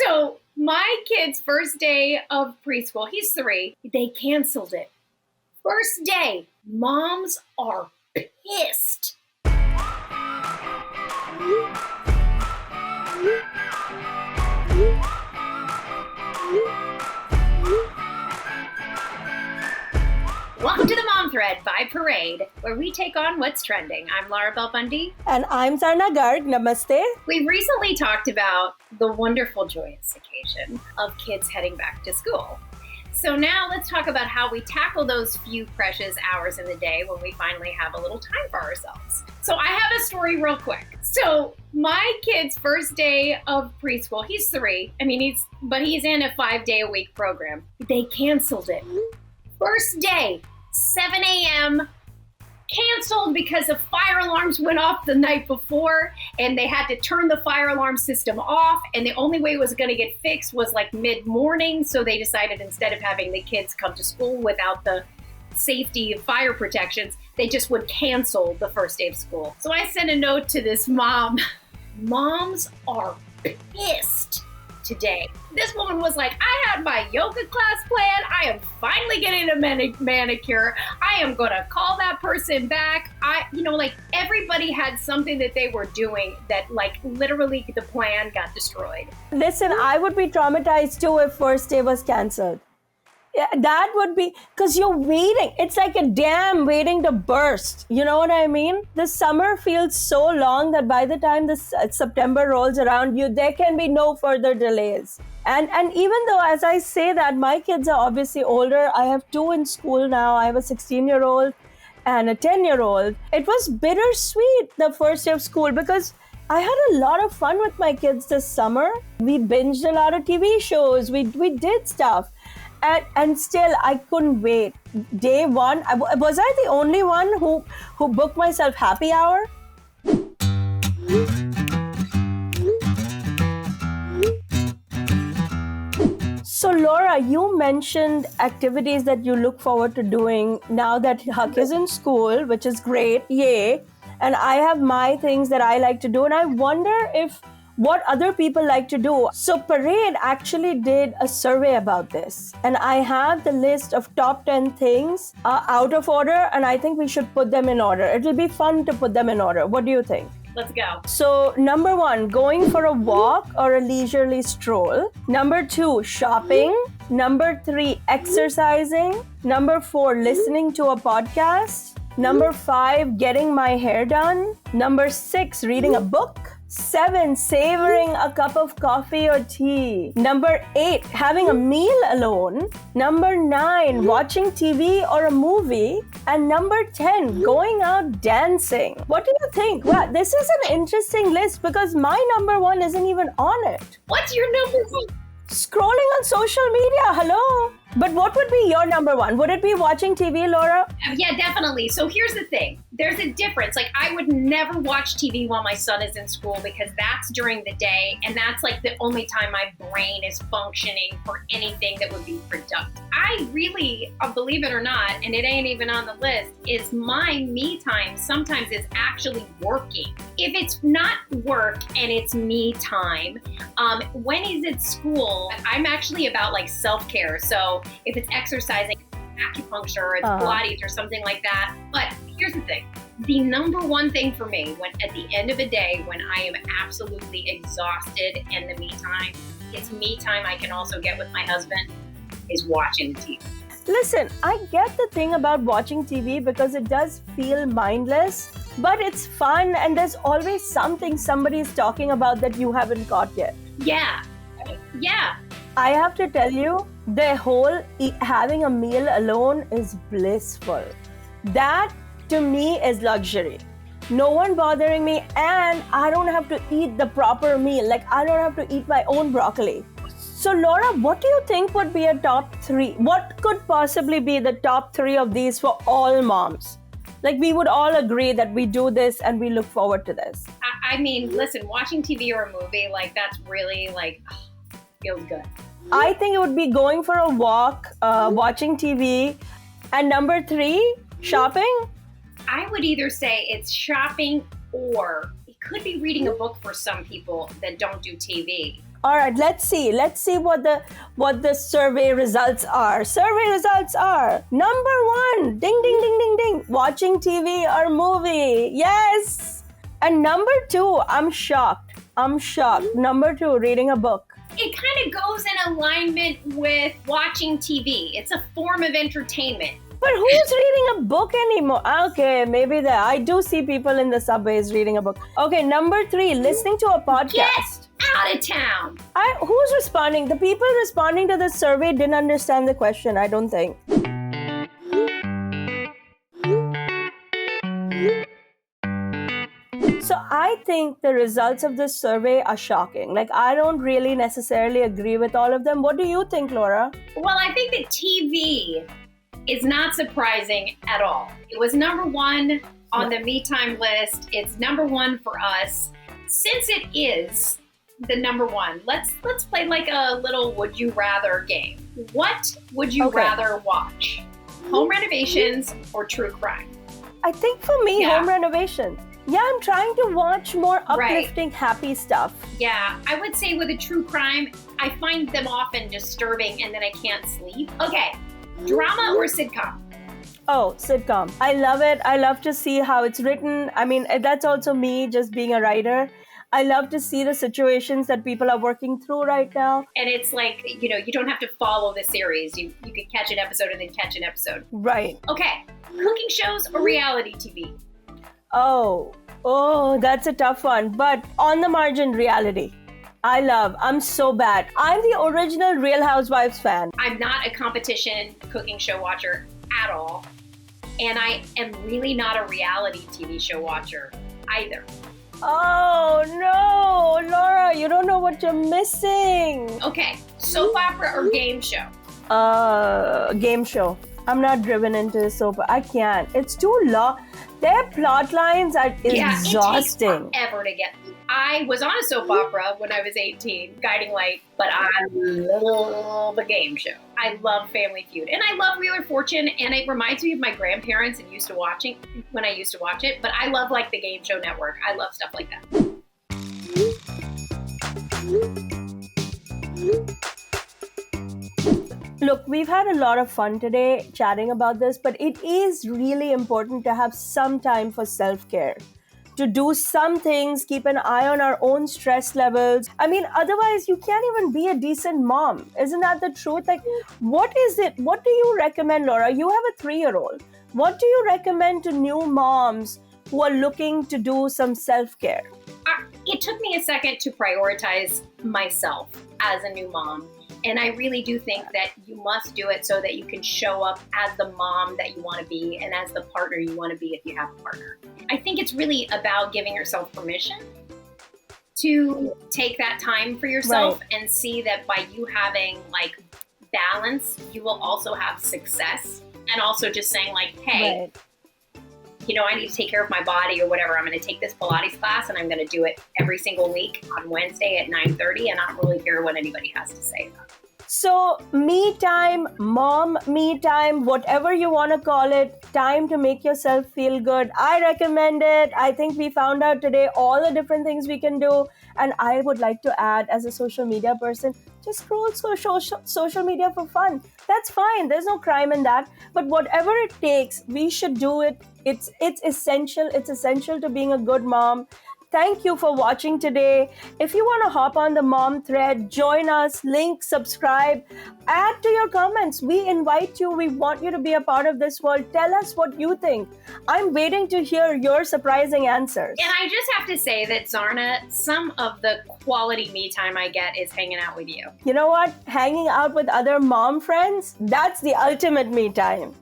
So my kid's first day of preschool, he's 3, they canceled it. First day, moms are pissed. Welcome to the Mom Thread by Parade, where we take on what's trending. I'm Laura Bell Bundy. And I'm Sarna Garg. Namaste. We've recently talked about the wonderful, joyous occasion of kids heading back to school. So now let's talk about how we tackle those few precious hours in the day when we finally have a little time for ourselves. So I have a story real quick. So my kid's first day of preschool, he's 3. He's in a 5-day-a-week program. They canceled it. First day, 7 a.m., canceled because the fire alarms went off the night before and they had to turn the fire alarm system off, and the only way it was going to get fixed was like mid-morning. So they decided instead of having the kids come to school without the safety of fire protections, they just would cancel the first day of school. So I sent a note to this mom. Moms are pissed today. This woman was like, I had my yoga class planned. I am finally getting a manicure. I am going to call that person back. Everybody had something that they were doing that literally the plan got destroyed. Listen, I would be traumatized too if first day was canceled. Yeah, that would be, because you're waiting. It's like a dam waiting to burst. You know what I mean? The summer feels so long that by the time September rolls around, there can be no further delays. And even though, as I say that, my kids are obviously older. I have 2 in school now. I have a 16-year-old and a 10-year-old. It was bittersweet the first day of school because I had a lot of fun with my kids this summer. We binged a lot of TV shows. We did stuff. And still, I couldn't wait. Day one, was I the only one who booked myself happy hour? So Laura, you mentioned activities that you look forward to doing now that Huck is in school, which is great, yay. And I have my things that I like to do, and I wonder what other people like to do. So Parade actually did a survey about this, and I have the list of top 10 things out of order, and I think we should put them in order. It'll be fun to put them in order. What do you think? Let's go. So number 1, going for a walk or a leisurely stroll. Number 2, shopping. Number 3, exercising. Number 4, listening to a podcast. Number 5, getting my hair done. Number 6, reading a book. 7, savoring a cup of coffee or tea. Number 8, having a meal alone. Number 9, watching TV or a movie. And number 10, going out dancing. What do you think? Well, this is an interesting list because my number 1 isn't even on it. What's your number 1? Scrolling on social media, hello? But what would be your number 1? Would it be watching TV, Laura? Yeah, definitely. So here's the thing. There's a difference. I would never watch TV while my son is in school because that's during the day, and that's the only time my brain is functioning for anything that would be productive. I really, believe it or not, and it ain't even on the list, is my me time sometimes is actually working. If it's not work and it's me time, when he's at school, I'm actually about self-care. So if it's exercising, acupuncture, or it's Pilates or something like that. But here's the thing. The number 1 thing for me when at the end of a day, when I am absolutely exhausted and the me time, it's me time I can also get with my husband, is watching TV. Listen, I get the thing about watching TV because it does feel mindless, but it's fun and there's always something somebody is talking about that you haven't caught yet. Yeah. I have to tell you, the whole having a meal alone is blissful. That, to me, is luxury. No one bothering me, and I don't have to eat the proper meal. I don't have to eat my own broccoli. So, Laura, what do you think would be a top 3? What could possibly be the top 3 of these for all moms? We would all agree that we do this and we look forward to this. Listen, watching TV or a movie, that's really, feels good. I think it would be going for a walk, watching TV. And number 3, shopping? I would either say it's shopping or it could be reading a book for some people that don't do TV. All right, let's see. Let's see what the survey results are. Survey results are number 1, ding ding ding ding ding, watching TV or movie. Yes. And number 2, I'm shocked. Number 2, reading a book. It kind of goes in alignment with watching TV. It's a form of entertainment. But who's reading a book anymore? Okay, maybe that. I do see people in the subways reading a book. Okay, number 3, listening to a podcast. Get out of town. Who's responding? The people responding to this survey didn't understand the question, I don't think. So I think the results of this survey are shocking. Like, I don't really necessarily agree with all of them. What do you think, Laura? Well, I think that TV is not surprising at all. It was number 1 on the Me Time list. It's number 1 for us. Since it is the number 1, let's play like a little would you rather game. What would you rather watch? Home renovations or true crime? I think for me, home renovation. Yeah, I'm trying to watch more uplifting, happy stuff. Yeah, I would say with a true crime, I find them often disturbing and then I can't sleep. Okay, drama or sitcom? Oh, sitcom. I love it. I love to see how it's written. I mean, that's also me just being a writer. I love to see the situations that people are working through right now. And it's like, you don't have to follow the series. You could catch an episode and then catch an episode. Right. Okay, cooking shows or reality TV? Oh, that's a tough one. But on the margin, reality. I'm so bad. I'm the original Real Housewives fan. I'm not a competition cooking show watcher at all. And I am really not a reality TV show watcher either. Oh, no, Laura, you don't know what you're missing. Okay, soap opera or game show? Game show. I'm not driven into soap. I can't. It's too long. Their plot lines are exhausting. It takes forever to get. I was on a soap opera when I was 18, Guiding Light, but I love a game show. I love Family Feud, and I love Wheel of Fortune, and it reminds me of my grandparents and when I used to watch it. But I love like the Game Show Network. I love stuff like that. Look, we've had a lot of fun today chatting about this, but it is really important to have some time for self-care. To do some things, keep an eye on our own stress levels. I mean, otherwise you can't even be a decent mom. Isn't that the truth? Like, what is it? What do you recommend, Laura? You have a 3-year-old. What do you recommend to new moms who are looking to do some self-care? It took me a second to prioritize myself as a new mom. And I really do think that you must do it so that you can show up as the mom that you want to be and as the partner you want to be if you have a partner. I think it's really about giving yourself permission to take that time for yourself and see that by you having like balance, you will also have success. And also just saying like, hey, I need to take care of my body or whatever. I'm going to take this Pilates class and I'm going to do it every single week on Wednesday at 9:30. And I don't really care what anybody has to say about it. So me time, mom me time, whatever you want to call it, time to make yourself feel good. I recommend it. I think we found out today all the different things we can do. And I would like to add, as a social media person, just scroll social media for fun. That's fine. There's no crime in that. But whatever it takes, we should do it. It's essential. It's essential to being a good mom. Thank you for watching today. If you want to hop on the mom thread, join us, link, subscribe, add to your comments. We invite you. We want you to be a part of this world. Tell us what you think. I'm waiting to hear your surprising answers. And I just have to say that, Zarna, some of the quality me time I get is hanging out with you. You know what? Hanging out with other mom friends, that's the ultimate me time.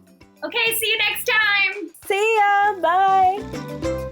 Okay, see you next time. See ya. Bye.